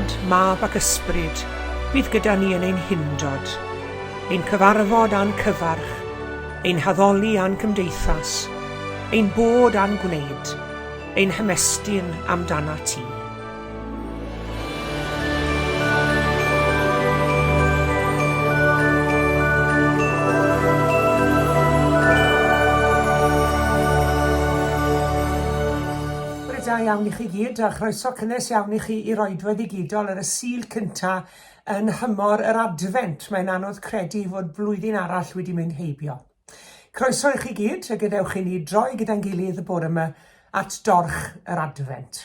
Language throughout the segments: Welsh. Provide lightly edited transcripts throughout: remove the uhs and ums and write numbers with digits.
Dad, Mab ac Ysbryd, bydd gyda ni yn ein hindod, ein cyfarfod a'n cyfarch, ein haddoli a'n cymdeithas, ein bod a'n gwneud, ein hymestyn amdana ti. Da iawn i chi gyd, a chroeso cynnes iawn i chi i roedwedd digidol ar y sul cynta yn hymor yr Adfent. Mae'n anodd credu fod blwyddyn arall wedi mynd heibio. Croeso i chi gyd, a gadewch i ni droi gyda'n gilydd y bore yma at dorch yr Adfent.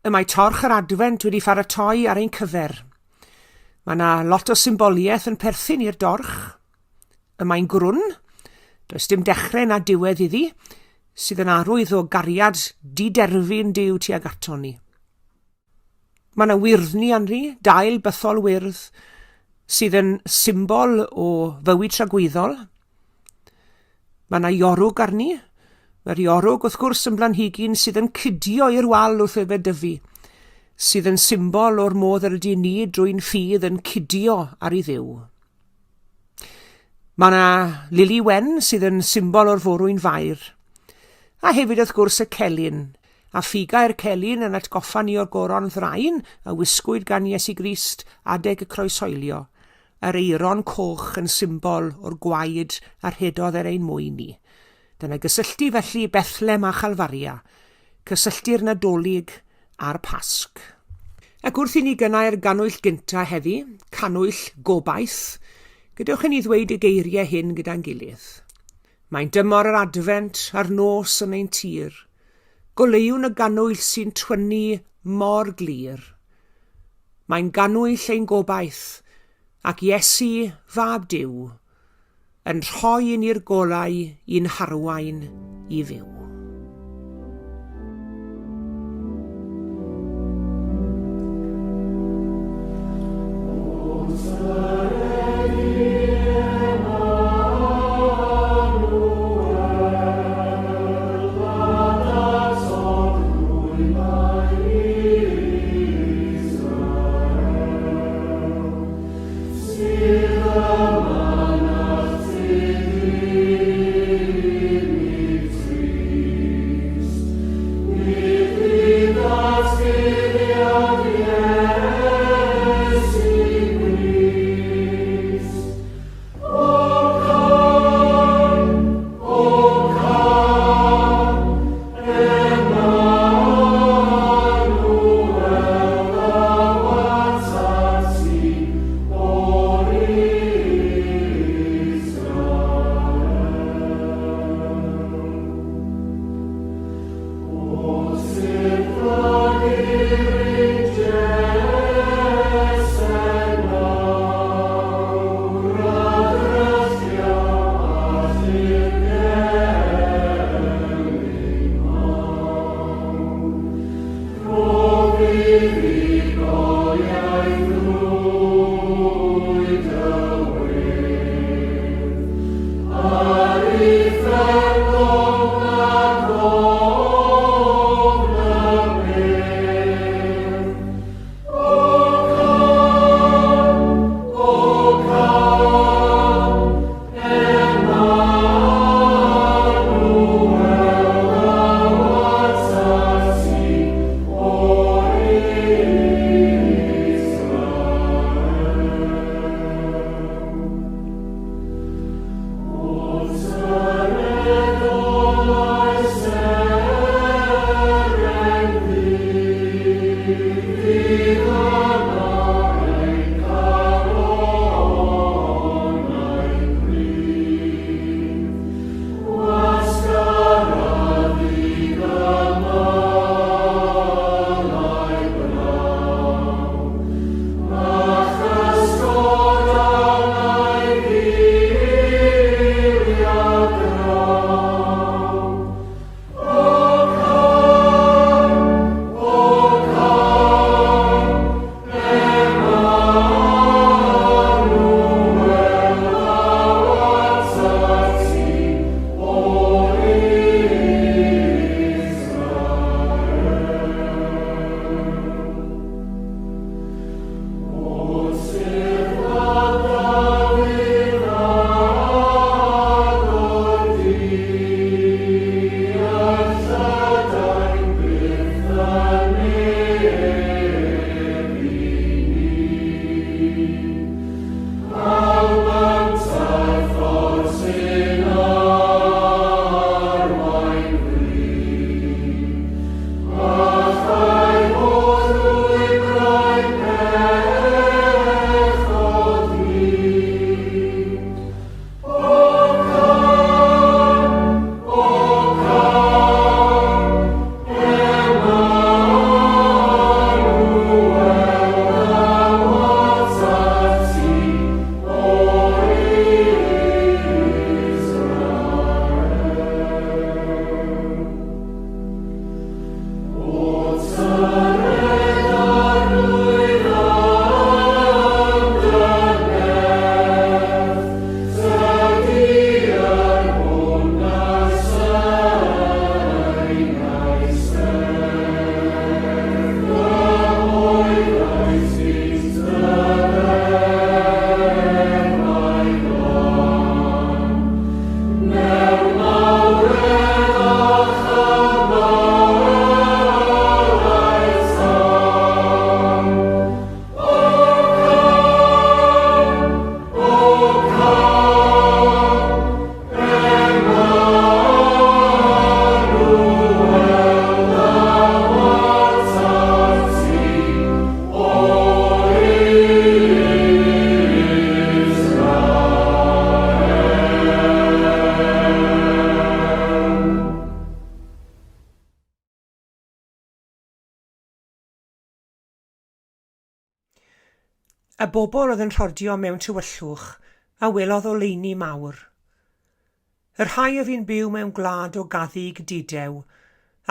Y mae torch yr Adfent wedi pharatoi ar ein cyfer. Mae yna lot o symboliaeth yn perthyn i'r dorch. Y mae'n grwn. Does dim dechrau na diwedd iddi, sydd yn arwydd o gariad di-derfyn Duw tuag ato ni. Mae yna wyrddni arni, dail bythol wyrdd, sydd yn symbol o fywyd tragweddol. Mae yna iorwg arni. Mae'r iorwg wrth gwrs yn blanhigyn sydd yn cydio i'r wal wrth ef dyfu, sydd yn symbol o'r modd yr ydy ni drwy'n ffydd yn cydio ar ei ddiw. Mae yna lili wen sydd yn symbol o'r forwyn fair. A hefyd wrth gwrs y celyn. A ffigau'r celyn yn atgoffa ni o'r goron ddraen a wisgwyd gan Iesu Grist adeg y croeshoelio. Yr eiron coch yn symbol o'r gwaed a'r hedodd er ein mwy ni. Dyna gysylltu felly Bethlem a Chalfaria. Cysylltu'r Nadolig a'r Pasg. Ac wrth i ni gynnau'r ganwyll gynta heddi, canwyll gobaith, gadewch i ni ddweud y geiriau hyn gyda'n gilydd. Mae'n dymor yr Adfent a'r nos yn ein tir. Goleuwn y ganwyll sy'n twynnu mor glir. Mae'n ganwyll ein gobaith ac Iesu fab Duw yn rhoi ni'r golau i'n harwain i fyw. Y bobl oedd yn rhodio mewn tywyllwch a welodd oleuni mawr. Yr rhai a fi'n byw mewn gwlad o gaddig didew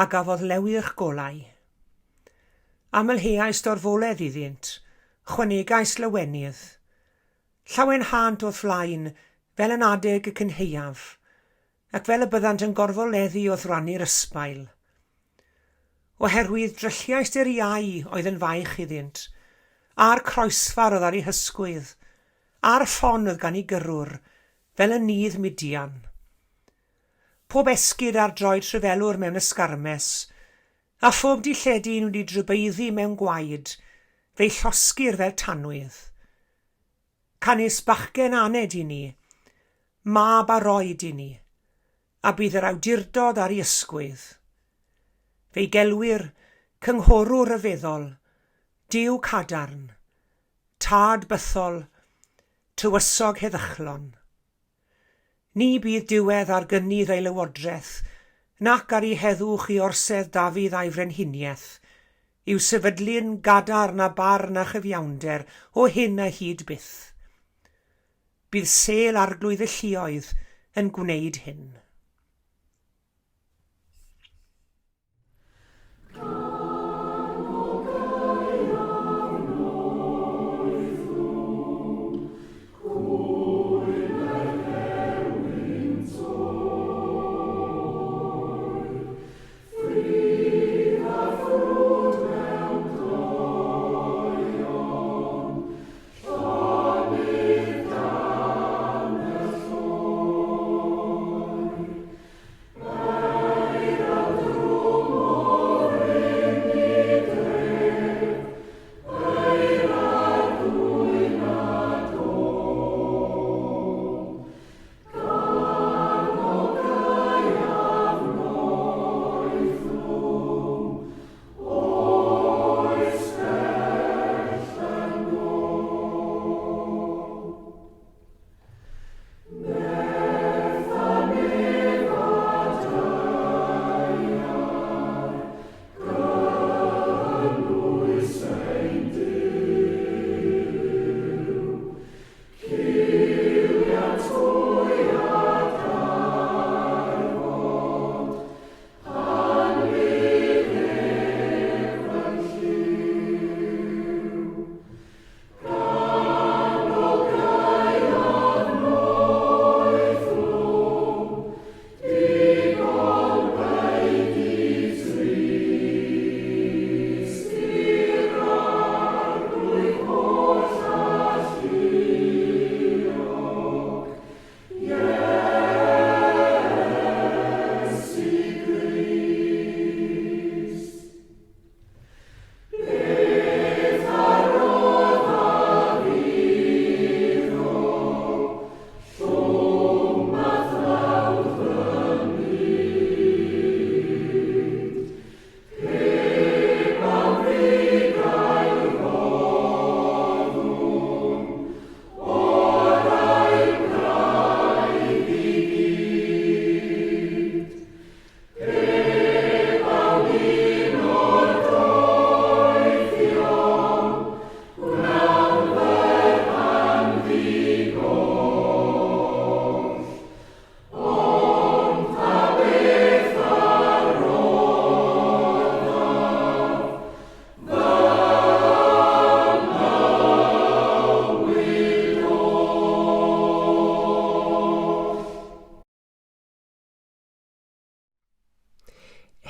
a gafodd lewyrch golau. Amlheais dorfoledd iddynt, chwanegais lywenydd. Llawen hant oedd flaen fel yn adeg y cynheuaf, ac fel y byddant yn gorfoleddu o ddrannu'r ysbail. Oherwydd drylliais yr iau oedd yn faich iddynt, a'r croesfar oedd ar ei hysgwydd, a'r ffon oedd gan ei gyrrwr, fel y nydd Midian. Pob esgyd ar droed rhyfelwr mewn ysgarmes, a phob dilledi'n wedi drybeiddi mewn gwaed, fe'i llosgir fel tanwydd. Canis bachgen aned i ni, mab a roed i ni, a bydd yr awdurdod ar ei ysgwydd. Fe'i gelwir cynghorwr rhyfeddol, Duw cadarn, tad bythol, tywysog heddychlon. Ni bydd diwedd ar gynnydd ei lywodraeth, nac ar ei heddwch i orsedd Dafydd a'i frenhiniaeth, yw sefydlu'n gadarn a barn a chyfiawnder o hyn a hyd byth. Bydd sel arglwydd y lluoedd yn gwneud hyn.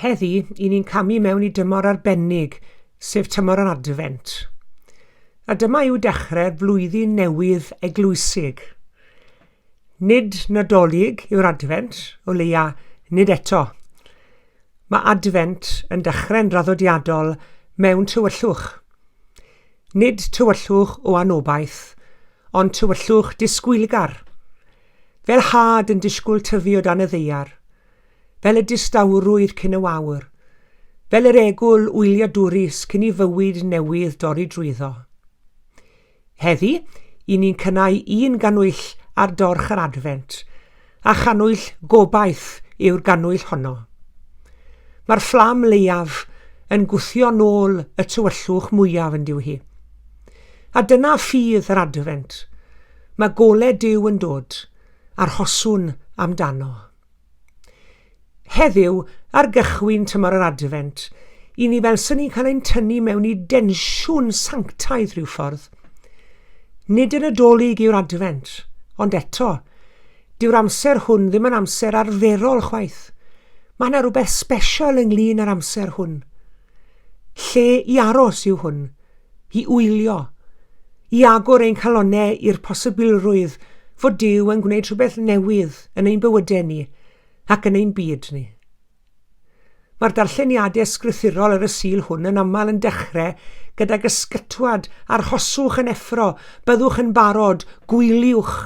Heddi, i ni'n camu mewn i dymor arbennig, sef tymor yn Adfent. A dyma yw dechrau'r flwyddyn newydd eglwysig. Nid Nadolig yw'r Adfent, o leia nid eto. Mae Adfent yn dechrau'n draddodiadol mewn tywyllwch. Nid tywyllwch o anobaith, ond tywyllwch disgwylgar. Fel had yn disgwyl tyfu o dan y ddeiar. Fel y distawrwydd cyn y wawr, fel yr egwl wyliadwrus cyn i fywyd newydd dorri drwyddo. Heddi, i ni'n cynnau un ganwyll ar dorch yr Adfent, a chanwyll gobaith yw'r ganwyll honno. Mae'r fflam leiaf yn gwthio nôl y tywyllwch mwyaf yn diw hi. A dyna ffydd yr Adfent. Mae golau Duw yn dod, a'r hoswn amdano. Heddiw, ar gychwyn tymor yr Adfent, i ni fel sy'n ni'n cael ein tynnu mewn i densiwn sanctaidd rhyw ffordd. Nid yn Nadolig yw'r Adfent, ond eto, dyw'r amser hwn ddim yn amser arferol chwaith. Mae yna rhywbeth sbesial ynglyn â'r amser hwn. Lle i aros yw hwn, i wylio, i agor ein calonnau i'r posibilrwydd fod Duw yn gwneud rhywbeth newydd yn ein bywydau ni ac yn ein byd ni. Mae'r darlleniadau sgrythurol ar y sul hwn yn aml yn dechrau gydag ysgytwad arhoswch yn effro, byddwch yn barod, gwyliwch,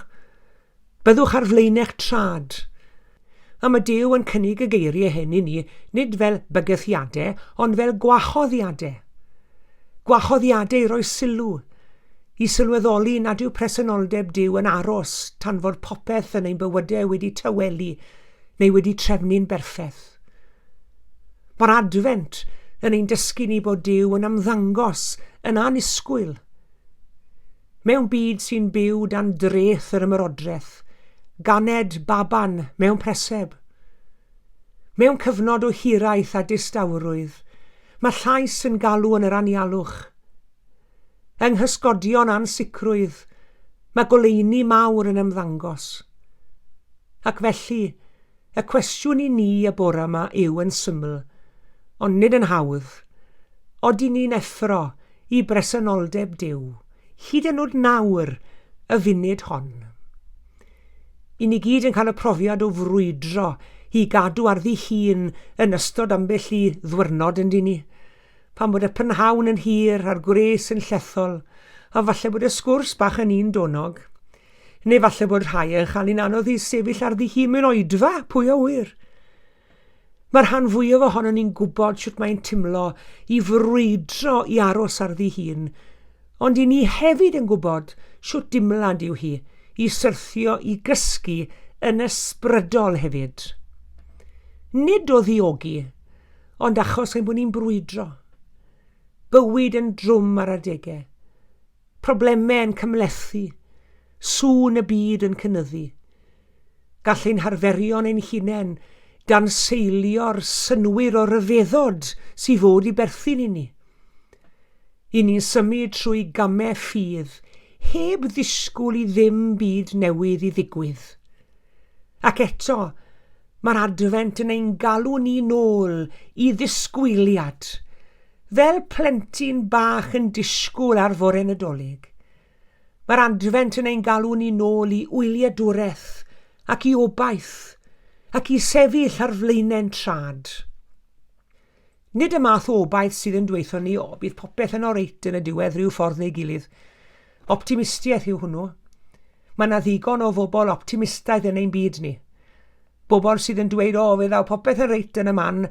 byddwch ar flaenau'ch trad. A mae Duw yn cynnig y geiriau hyn i ni, nid fel bygythiadau, ond fel gwahoddiadau. Gwahoddiadau i roi sylw, i sylweddoli nad yw presenoldeb Duw yn aros tan fod popeth yn ein bywydau wedi tawelu neu wedi trefnu'n berffaith. Mae'r Adfent yn ein dysgu ni bod Duw yn ymddangos yn annisgwyl. Mewn byd sy'n byw dan dreth yr ymerodraeth, ganed baban mewn preseb. Mewn cyfnod o hiraeth a distawrwydd, mae llais yn galw yn yr anialwch. Yng nghysgodion ansicrwydd, mae goleuni mawr yn ymddangos. Ac felly, y cwestiwn i ni y bore yma yw yn syml, ond nid yn hawdd. Odi ni'n effro i bresenoldeb Duw, hyd yn oed nawr y funud hon. I ni gyd yn cael y profiad o frwydro i gadw ar ddi hun yn ystod ambell i ddwyrnod yn dyn ni, pan bod y prynhawn yn hir a'r gwres yn llethol, a falle bod y sgwrs bach yn un donog, neu falle bod rhai yn cael ein anodd i sefyll ar ddi hun mewn oedfa, pwy o wir. Mae'r rhan fwyaf ohono ni'n gwybod sut mae'n timlo i frwydro i aros ar ddi hun, ond i ni hefyd yn gwybod sut dimlad yw hi i syrthio i gysgu yn ysbrydol hefyd. Nid o ddiogi, ond achos ein bod ni'n brwydro. Bywyd yn drwm ar adegau. Problemau yn cymlethu. Sŵn y byd yn cynyddu. Gall ein harferion ein hunain dan seilio'r synwyr o ryfeddod sydd fod i berthyn i ni. I ni'n symud trwy gamau ffydd, heb ddisgwyl i ddim byd newydd i ddigwydd. Ac eto, mae'r Adfent yn ein galw ni nôl i ddisgwyliad, fel plentyn bach yn disgwyl ar fore Nadolig. Mae'r Adfent yn ein galw ni nôl i wyliadwraeth ac i obaith ac i sefyll ar flaenau'n trad. Nid y math o obaith sydd yn dweithio ni o bydd popeth yn oreit yn y diwedd rhyw ffordd neu gilydd. Optimistiaeth yw hwnnw. Mae yna ddigon o fobl optimistaidd yn ein byd ni. Bobl sydd yn dweud fe ddaw popeth yn reit yn y man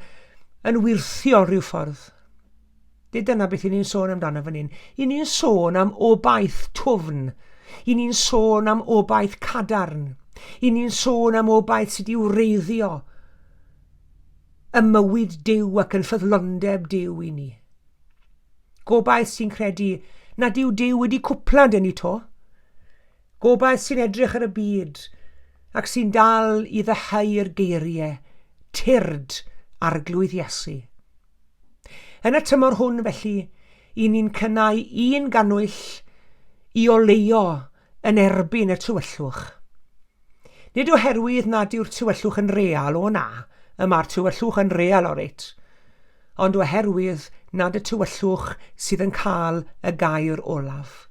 yn wirthio rhyw ffordd. Nid dyna beth i ni'n sôn amdano fan hyn. I ni'n sôn am obaith twfn. I ni'n sôn am obaith cadarn. I ni'n sôn am obaith sydd i'w wreiddio y mywyd Duw ac yn ffyddlondeb Duw i ni. Gobaith sy'n credu nad yw Duw wedi cwplad yn ei to. Gobaith sy'n edrych ar y byd ac sy'n dal i ddehau'r geiriau, tyrd arglwydd Iesu. Yn y tymor hwn felly, i ni'n cynnau un ganwyll i oleio yn erbyn y tywyllwch. Nid oherwydd nad yw'r tywyllwch yn real o na, mae'r tywyllwch yn real o reit, ond oherwydd nad y tywyllwch sydd yn cael y gair olaf.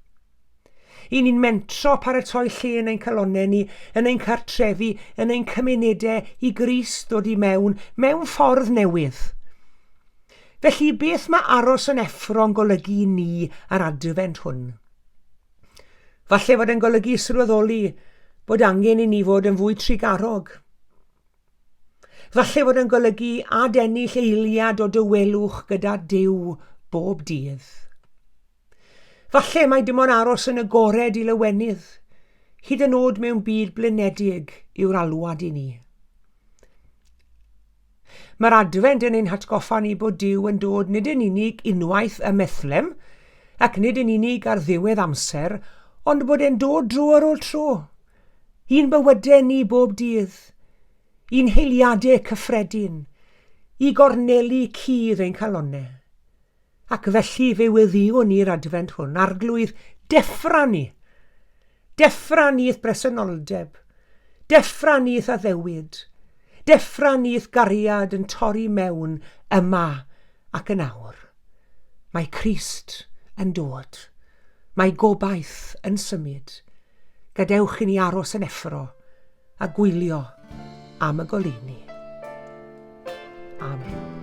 I ni'n mentro paratoi lle yn ein calonnau ni, yn ein cartrefi, yn ein cymunedau i Grist dod i mewn ffordd newydd. Felly beth mae aros yn effro'n golygu ni ar Adfent hwn? Falle fod yn golygu sylweddoli bod angen i ni fod yn fwy trigarog. Falle fod yn golygu adennill eiliad o dywelwch gyda Duw bob dydd. Falle mae dim ond aros yn agored i lywenydd, hyd yn oed mewn byd blinedig yw'r alwad i ni. Mae'r Adfent yn ein hatgoffa ni bod Duw yn dod nid yn unig unwaith y methlem, ac nid yn unig ar ddiwedd amser, ond bod e'n dod dro ar ôl tro. Un bywydau ni bob dydd, un heiliadau cyffredin, i gornelu cudd ein calonnau. Ac felly fe weddiwn ni'r adfent hwn, arglwydd deffra ni i'th bresenoldeb, deffra ni i'th addewid, deffra ni i'th gariad yn torri mewn yma ac yn awr. Mae Crist yn dod, mae gobaith yn symud. Gadewch i ni aros yn effro a gwylio am y goleuni. Amen.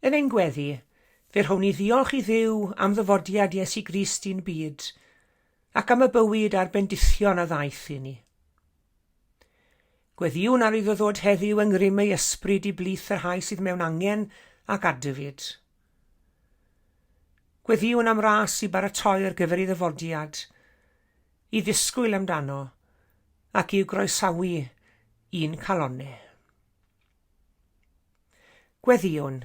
Yn ein gweddi, fe rhown ni ddiolch i Dduw am ddyfodiad Iesu Grist i'n byd, ac am y bywyd a'r bendithion a ddaeth i ni. Gweddiwn ar iddo ddod heddiw yng ngrym ei ysbryd i blith yr rhai sydd mewn angen ac adfyd. Gweddiwn am ras i baratoi ar gyfer ei ddyfodiad, i ddisgwyl amdano, ac i'w groesawu un calonnau. Gweddiwn.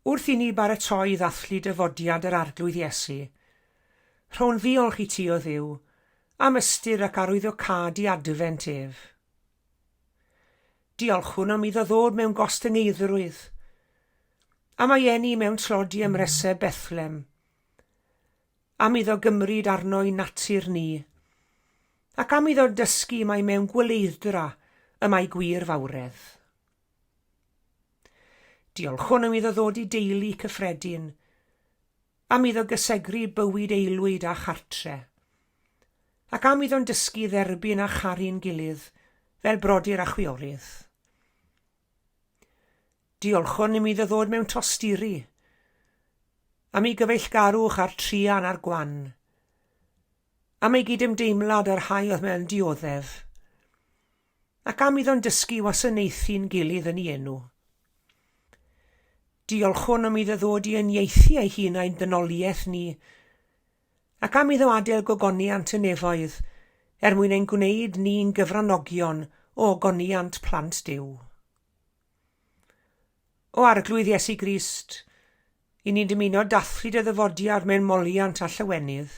Wrth i ni baratoi ddathlu dyfodiad yr arglwydd Iesu, rhown ddiolch i ti o Dduw am ystyr ac arwyddocad i adfent ef. Diolchwn am iddo ddod mewn gostyngeidrwydd, Am ei eni mewn tlodi ymresau Bethlem. Am iddo gymryd arno i natur ni. Ac am iddo dysgu mae mewn gwleiddra y mae gwir fawredd. Diolchwn am iddo ddod i deulu cyffredin. Am iddo gysegru bywyd aelwyd a chartre. Ac am iddo'n dysgu dderbyn a charu'n gilydd fel brodyr a chwiorydd. Diolchwn am iddo ddod mewn tosturi. Am ei gyfeillgarwch ar trian a'r gwan. Am ei gydymdeimlad ar rhai oedd mewn dioddef. Ac am iddo'n dysgu wasanaethu'n gilydd yn ei enw. Diolchwn am iddo ddod i uniaethu ei hun a'n ddynoliaeth ni, ac am iddo adael gogoniant y nefoedd mwyn ein gwneud ni'n gyfranogion o ogoniant plant Duw. O arglwydd Iesu Grist, i ni'n dymuno dathlu dy ddyfodiad mewn moliant a llywenydd.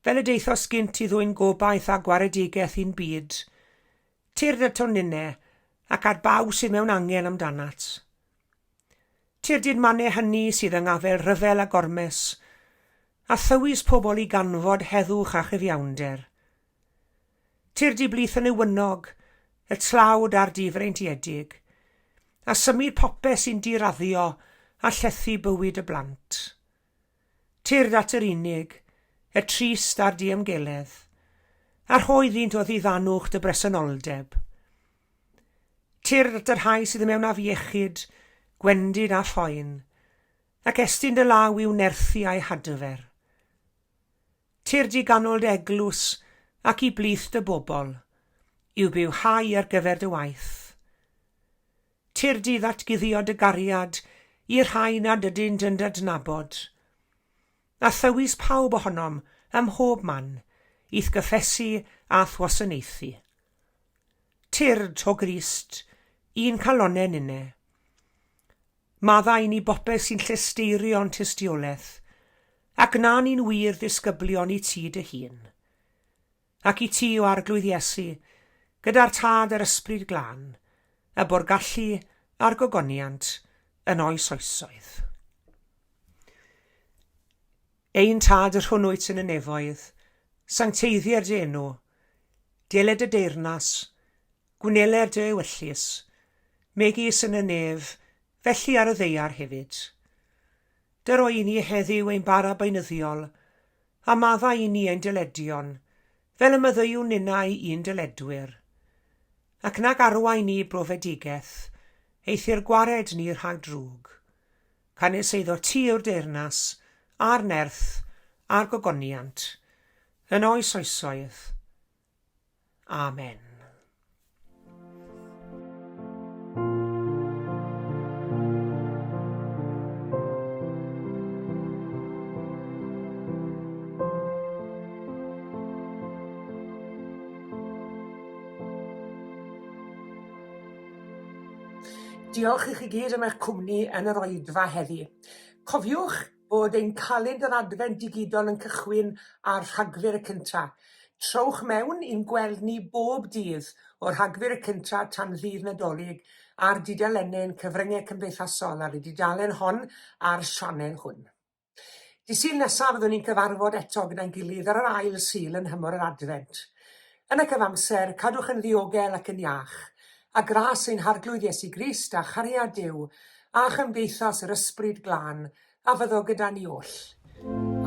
Fel y deithos gynt i ddwy'n gobaith a gwaredigeth i'n byd, tir dy tonnine ac at baw sydd mewn angen amdanat. Tir dyn mannau hynny sydd yng ngafel rhyfel a gormes, a thywys pobl i ganfod heddwch a chyfiawnder. Tir di blith yn ywynog, y tlawd a'r difreintiedig, a symud popeth sy'n diraddio a llethu bywyd y blant. Tir dat yr unig, y trist a'r diamgeledd, a'r hoedd i'n dod i ddanwch dy bresenoldeb. Tir dat yr rhai sydd mewn afiechyd, gwendid a phoen, ac estyn dy law i'w nerthu a'i hadfer. Tir di ganol dy eglws ac i blith dy bobl, i'w bywhau ar gyfer dy waith. Tir di ddatguddio dy gariad i'r rhai nad ydyn dyn adnabod, a thywys pawb ohonom ym mhob man, i'th gyffesu a thwasanaethu. Tird o Grist, un calonen unne. Maddau ni bopeth sy'n llesteirio'n tystiolaeth, ac na ni'n wir ddisgyblion i ti dy hun. Ac i ti o arglwydd Iesu, gyda'r tad yr ysbryd glân, y borgallu a'r gogoniant yn oes oesoedd. Ein tad yr hwnnwyt yn y nefoedd, sancteiddiau'r dy enw, deled y deyrnas, gwneler dy ewyllus, megis yn y nef, felly ar y ddeiar hefyd. Dy roi i ni heddiw ein bara beunyddiol, a maddau i ni ein dyledion, fel y myddyiw ninnau un dyledwyr. Ac nag arwai ni brofedigaeth, eithir gwared ni rhag drwg. Canes eiddo ti o'r deyrnas, a'r nerth, a'r gogoniant, yn oes oesoedd. Amen. Diolch i chi gyd am eich cwmni yn yr oedfa heddi. Cofiwch bod ein calendr Adfent digidol yn cychwyn ar Rhagfyr y cynta. Trowch mewn i'n gweld ni bob dydd o'r Rhagfyr y cynta tan ddydd Nadolig ar dudalennau'n cyfryngau cymdeithasol ar y dudalen hon a'r sianel hwn. Dydd Sul nesaf byddwn ni'n cyfarfod eto gyda'n gilydd ar yr ail Sul yn hymor yr Adfent. Yn y cyfamser, cadwch yn ddiogel ac yn iach, a gras ein harglwydd Iesu Grist a chariad Duw, a chymdeithas yr ysbryd glân, a fyddo gyda ni oll.